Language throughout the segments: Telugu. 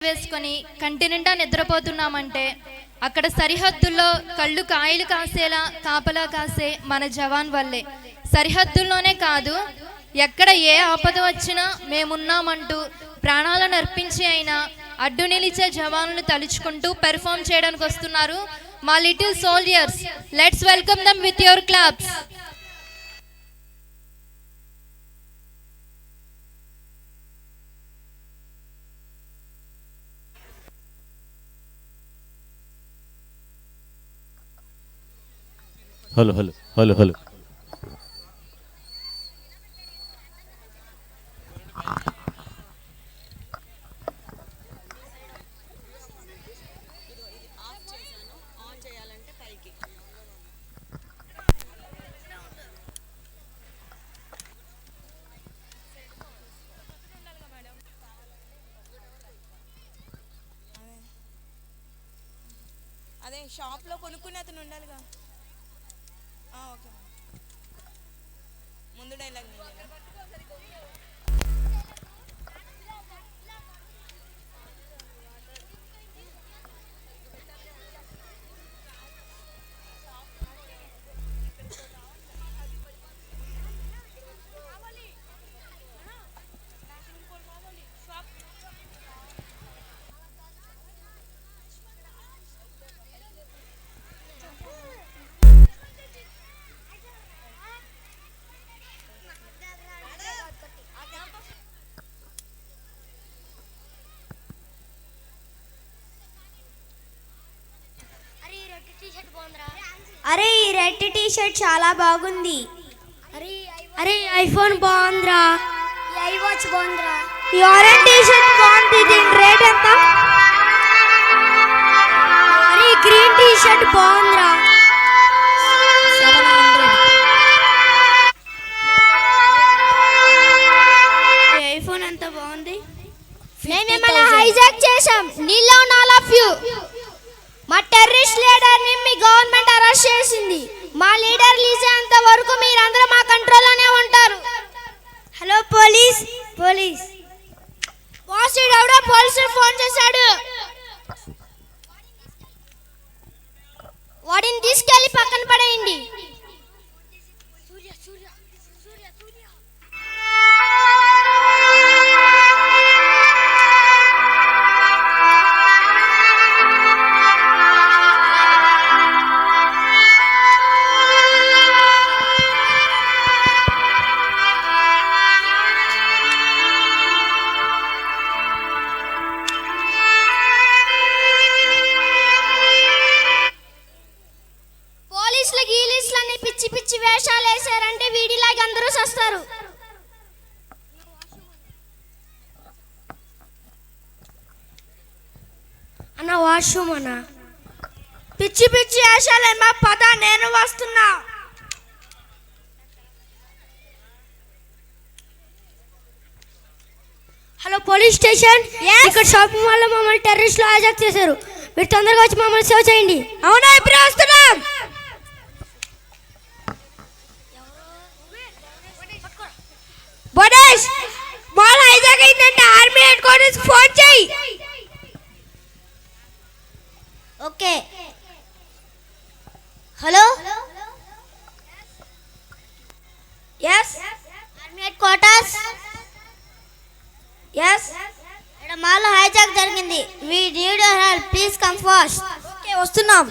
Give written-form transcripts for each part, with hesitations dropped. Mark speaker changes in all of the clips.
Speaker 1: వేసుకొని కంటి నిండా నిద్రపోతున్నామంటే అక్కడ సరిహద్దుల్లో కళ్ళు కాయలు కాసేలా కాపలా కాసే మన జవాన్ వల్లే. సరిహద్దుల్లోనే కాదు, ఎక్కడ ఏ ఆపద వచ్చినా మేమున్నామంటూ ప్రాణాలను అర్పించి అయినా అడ్డు నిలిచే జవాన్లు తలుచుకుంటూ పెర్ఫామ్ చేయడానికి వస్తున్నారు మా little soldiers. Let's welcome them with your claps.
Speaker 2: Hello hello hello hello
Speaker 3: అదే షాప్లో కొనుక్కునే అతను ఉండాలిగా. ఓకే, ముందు డైలాగ్
Speaker 4: అరే ఈ రెడ్ టీ షర్ట్ చాలా బాగుంది. అరే ఐఫోన్ బాగుందిరా. ఈ ఐవాచ్ బాగుందిరా. ఈ ఆరెంజ్ టీ షర్ట్ బాగుంది. దీని రేట్ ఎంత? అరే ఈ గ్రీన్ టీ షర్ట్ బాగుందిరా. 700. ఈ ఐఫోన్ ఎంత బాగుంది. మేమేమైనా హైజాక్ చేశాం? నీలో ఉన్న ఆల్ ఆఫ్ యూ. మా టెర్రరిస్ట్ లీడర్ని మీ గవర్నమెంట్ అరెస్ట్ చేసింది. మా లీడర్ రిలీజ్ అయ్యేంత వరకు మీరందరూ మా కంట్రోల్లోనే ఉంటారు. Hello police. పోలీస్ బాస్ ఎవడో పోలీసులు ఫోన్ చేశాడు. వాడిని తీసుకెళ్ళి పక్కన పడేయండి. పిచ్చి పిచ్చి వేషాలు వేసారంటే వీడిలాగా అందరూ చేస్తారు. అన్న వాష్రూమ్ అన్న. పిచ్చి పిచ్చి వేషాలేమా, పద నేను వస్తున్నా. Hello police station. ఇక్కడ షాపింగ్ మాల్ లో మమ్మల్ని టెర్రరిస్టులు హైజాక్ చేశారు. మీరు తొందరగా వచ్చి మమ్మల్ని సేవ్ చేయండి. అవునా, ఇప్పుడే వస్తున్నాం. బోడేష్ మాల్ హైజాక్ అయిందంటే ఆర్మీ హెడ్ క్వార్టర్స్ ఫోన్ చేయి. Okay. Hello yes army head quarters. yes ఇక్కడ మాల్ హైజాక్ జరిగింది. we need your help, please come fast. Okay, వస్తున్నాం.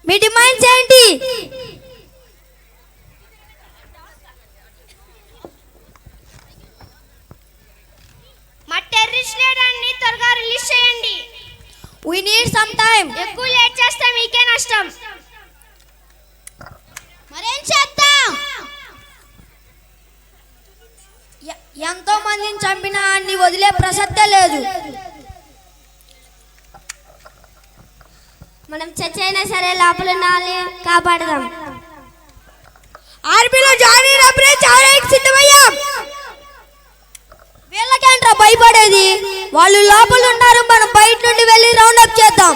Speaker 4: మీ డిమాండ్స్ ఏంటి? మా టెర్రరిస్ట్ లీడర్ని త్వరగా రిలీజ్ చేయండి. we need some time. ఎక్కువ లేట్ చేస్తే మీకే నష్టం. మరేం చేద్దాం? ఎంతో మందిని చంపిన అన్ని వదిలే ప్రసక్తే లేదు. మనం చచ్చైనా సరే లోపల కాపాడదాం. ఆర్మీలో జాయిన్ అయినప్పుడే చావడానికి సిద్ధమయ్యాం. వీళ్ళకేంట్రా భయపడేది? వాళ్ళు లోపల ఉన్నారు, మనం బయట నుండి వెళ్ళి రౌండ్ అప్ చేద్దాం.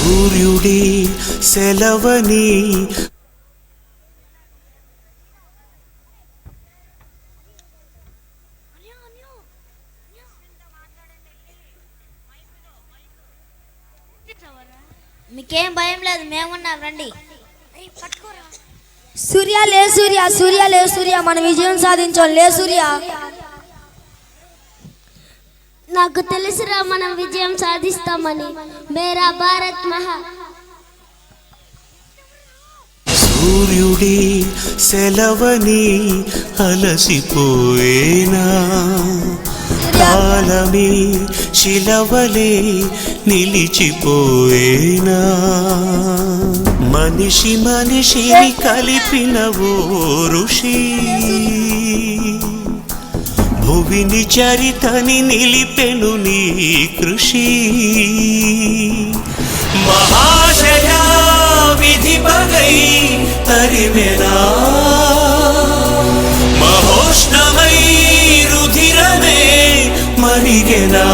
Speaker 2: సూర్యుడి సెలవని
Speaker 4: మీకేం భయం లేదు, మేమున్నాం, రండి. సూర్య లే సూర్య, సూర్య లే సూర్య, మన విజయం సాధించాం, లే సూర్య. నాకు తెలుసురా మనం విజయం సాధిస్తామని. మేరా భారత్ మహా.
Speaker 2: సూర్యుడి సెలవని అలసిపోయేనా, కాలమే శిలవలే నిలిచిపోయేనా, మనిషి మనిషిని కలిపిన ఓ ఋషి, భువిని చరితని నిలిపెను నీ కృషి. మహాశయ విధి పగై తరిమెనా, మహోష్ణమై రుధిరమే మరిగెనా.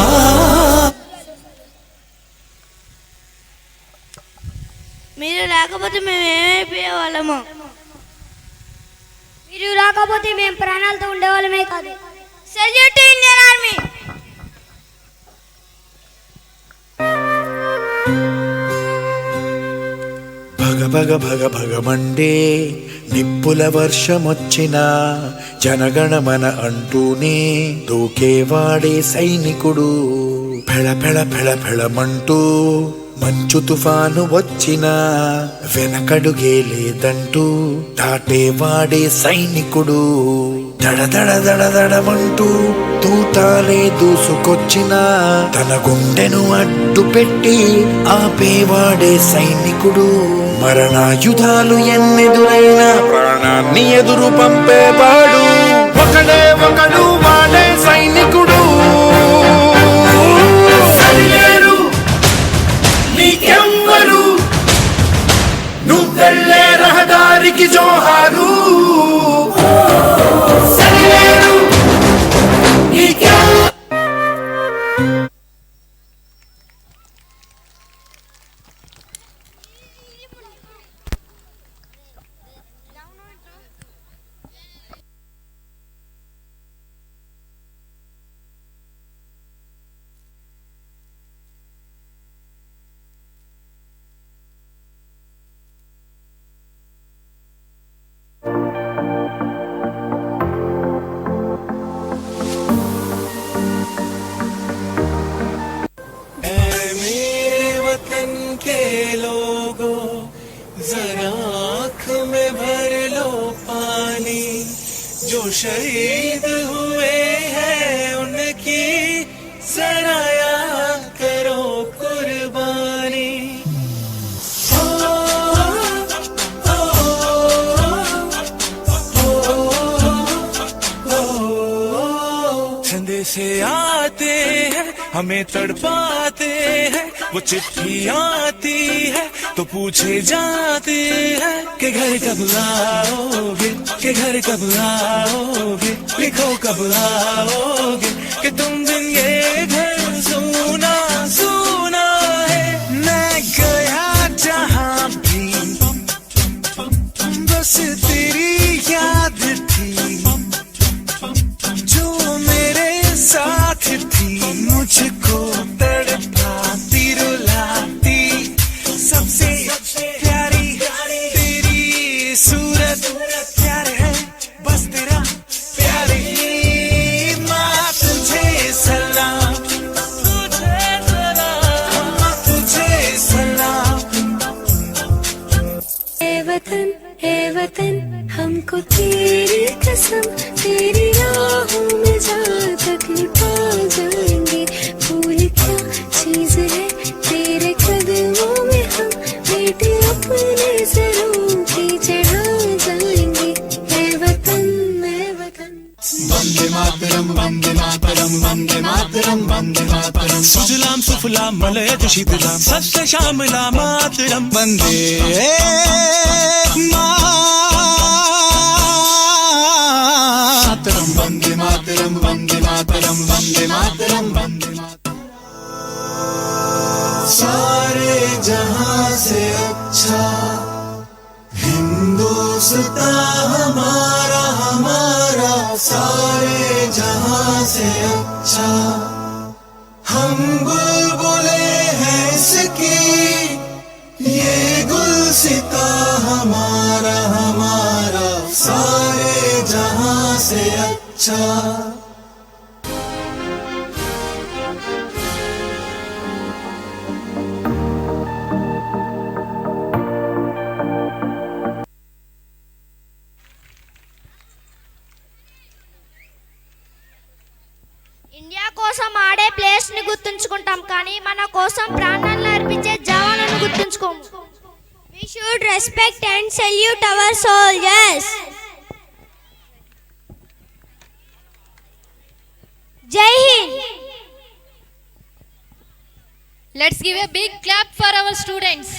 Speaker 4: మీరు రాకపోతే మేము ఏమైపోయేవాళ్ళము. మీరు రాకపోతే మేము ప్రాణాలతో ఉండేవాళ్ళమే కాదు. Salute to Indian army.
Speaker 5: భగ భగ భగ భగమండే నిప్పుల వర్షమొచ్చినా, జనగణమన అంటూనే దూకేవాడే సైనికుడు. ఫెళ ఫెళ ఫెళ ఫెళమంటూ మంచు తుఫాను వచ్చినా, వెనకడుగే లేదంటూ దాటేవాడే సైనికుడు. దడ దడ దడ దడమంటూ తూటాలే దూసుకొచ్చినా, తన గుండెను అడ్డు పెట్టి ఆపేవాడే సైనికుడు. మరణాయుధాలు ఎన్నెదురైనా ప్రాణాన్ని ఎదురు పంపేవాడు ఒకడే ఒకడు, వాడే సైనికుడు. సరిలేరు నీకెవ్వరు, నువ్వెళ్ళే రహదారికి జోహారు. సరిలేరు నీకెవ్వరు.
Speaker 2: जरा आँख में भर लो पानी, जो शहीद हुए हैं उनकी जरा याद करो कुर्बानी. संदेशे आते हैं हमें तड़पाते हैं, वो चिट्ठी आती है तो पूछे जाते हैं कि घर कब आओगे, कि घर कब आओगे, लिखो कब आओगे, कि तुम दिन ये घर सुना सुना है. मैं गया जहाँ भी बस तेरी याद थी, जो मेरे साथ थी, मुझको तड़पाती रुलाती. सबसे प्यारी तेरी सूरत, प्यार है बस तेरा प्यार ही. माँ तुझे सलाम, तुझे सलाम, तुझे सलाम.
Speaker 6: ए वतन हमको तेरी कसम, तेरी राहों में जहाँ तक पा जाएंगे. भूल क्या चीज है तेरे कदमों में, हम बेटे अपने सरों की चढ़ा जाएंगे. ए वतन, ए वतन.
Speaker 5: वंदे मातरम, वंदे मातरम, वंदे मातरम, वंदे मातरम.
Speaker 2: सुजलाम सुफलाम मलयज शीतलाम सस्य श्यामला मातरम.
Speaker 5: वंदे मातरम, वंदे मातरम, वंदे मातरम, वंदे मातरम, वंदे मातरम.
Speaker 2: सारे जहां से अच्छा हिंदुस्तान हमारा हमारा सारे जहां से अच्छा हम बुलबुले हैं इसकी ये गुलसिता हमारा हमारा सारे जहां से अच्छा
Speaker 4: ఇండియా కోసం ఆడే ప్లేయర్స్ ని గుర్తుంచుకుంటాం కానీ మన కోసం ప్రాణాలను అర్పించే జవాన్లను గుర్తుంచుకోము. We should respect and salute our soldiers. జై Hind.
Speaker 1: Let's give a big clap for our students.